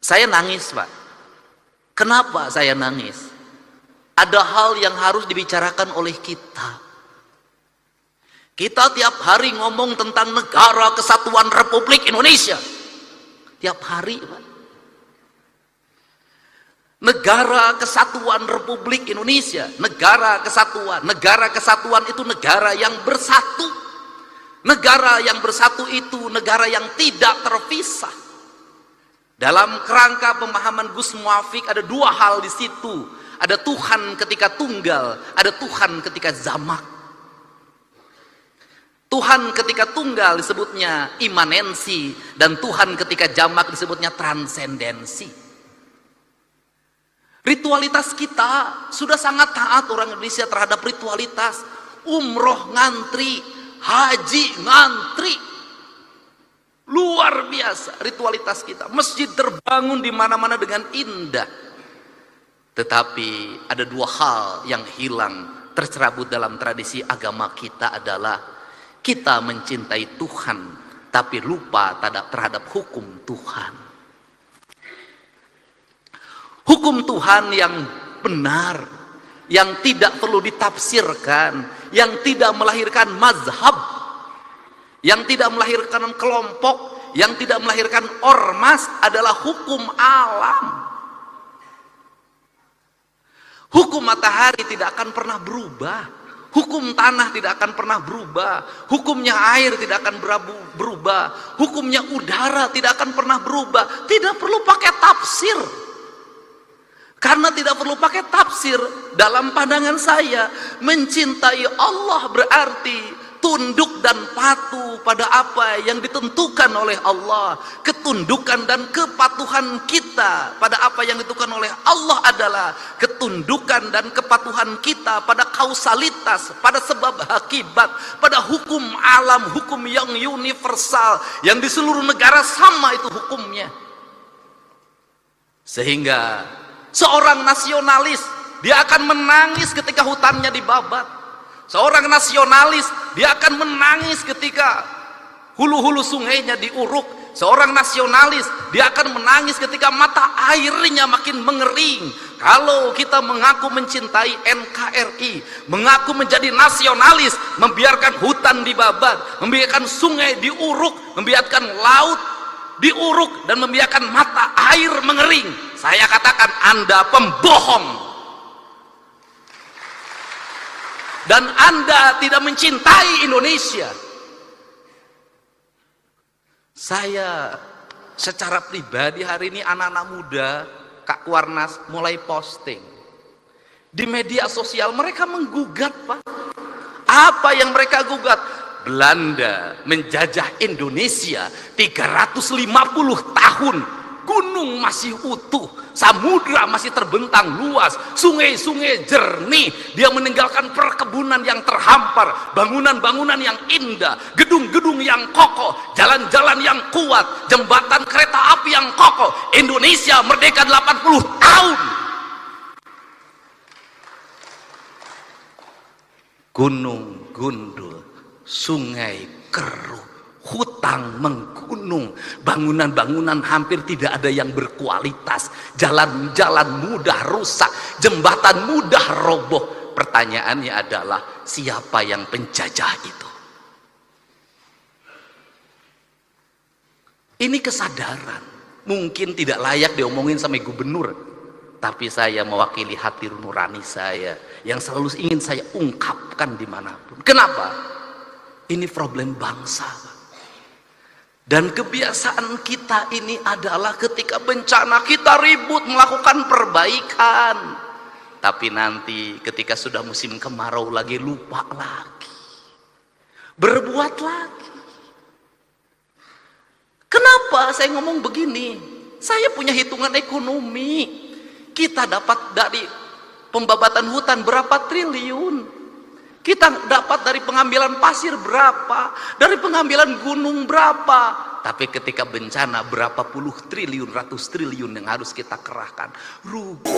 Saya nangis, Pak. Kenapa saya nangis? Ada hal yang harus dibicarakan oleh kita. Kita tiap hari ngomong tentang Negara Kesatuan Republik Indonesia. Tiap hari, Pak. Negara Kesatuan Republik Indonesia, negara kesatuan. Negara kesatuan itu negara yang bersatu. Negara yang bersatu itu negara yang tidak terpisah. Dalam kerangka pemahaman Gus Muafik ada dua hal di situ. Ada Tuhan ketika tunggal, ada Tuhan ketika jamak. Tuhan ketika tunggal disebutnya imanensi, dan Tuhan ketika jamak disebutnya transendensi. Ritualitas kita sudah sangat taat orang Indonesia terhadap ritualitas. Umroh ngantri, haji ngantri. Luar biasa ritualitas kita. Masjid terbangun di mana-mana dengan indah. Tetapi ada dua hal yang hilang tercerabut dalam tradisi agama kita adalah kita mencintai Tuhan tapi lupa terhadap hukum Tuhan. Hukum Tuhan yang benar, yang tidak perlu ditafsirkan, yang tidak melahirkan mazhab, yang tidak melahirkan kelompok, yang tidak melahirkan ormas adalah hukum alam. Hukum matahari tidak akan pernah berubah. Hukum tanah tidak akan pernah berubah. Hukumnya air tidak akan berubah. Hukumnya udara tidak akan pernah berubah. Tidak perlu pakai tafsir. Karena tidak perlu pakai tafsir, dalam pandangan saya, mencintai Allah berarti tunduk dan patuh pada apa yang ditentukan oleh Allah. Ketundukan dan kepatuhan kita pada apa yang ditentukan oleh Allah adalah ketundukan dan kepatuhan kita pada kausalitas, pada sebab akibat, pada hukum alam, hukum yang universal, yang di seluruh negara sama itu hukumnya. Sehingga seorang nasionalis, dia akan menangis ketika hutannya dibabat. Seorang nasionalis, dia akan menangis ketika hulu-hulu sungainya diuruk. Seorang nasionalis, dia akan menangis ketika mata airnya makin mengering. Kalau kita mengaku mencintai NKRI, mengaku menjadi nasionalis, membiarkan hutan dibabat, membiarkan sungai diuruk, membiarkan laut diuruk, dan membiarkan mata air mengering, saya katakan Anda pembohong. Dan Anda tidak mencintai Indonesia. Saya secara pribadi hari ini anak-anak muda, Kak Kuarnas mulai posting di media sosial, mereka menggugat, Pak. Apa yang mereka gugat? Belanda menjajah Indonesia 350 tahun. Gunung masih utuh, samudra masih terbentang luas, sungai-sungai jernih. Dia meninggalkan perkebunan yang terhampar, bangunan-bangunan yang indah, gedung-gedung yang kokoh, jalan-jalan yang kuat, jembatan kereta api yang kokoh. Indonesia merdeka 80 tahun. Gunung gundul, sungai keruh, hutang menggunung, bangunan-bangunan hampir tidak ada yang berkualitas, jalan-jalan mudah rusak, jembatan mudah roboh. Pertanyaannya adalah, siapa yang penjajah itu? Ini kesadaran mungkin tidak layak diomongin sama gubernur, tapi saya mewakili hati nurani saya yang selalu ingin saya ungkapkan dimanapun. Kenapa? Ini problem bangsa. Dan kebiasaan kita ini adalah ketika bencana kita ribut melakukan perbaikan, tapi nanti ketika sudah musim kemarau lagi lupa lagi, berbuat lagi. Kenapa saya ngomong begini? Saya punya hitungan ekonomi. Kita dapat dari pembabatan hutan berapa triliun, kita dapat dari pengambilan pasir berapa, dari pengambilan gunung berapa. Tapi ketika bencana berapa puluh triliun, ratus triliun yang harus kita kerahkan. Rugi.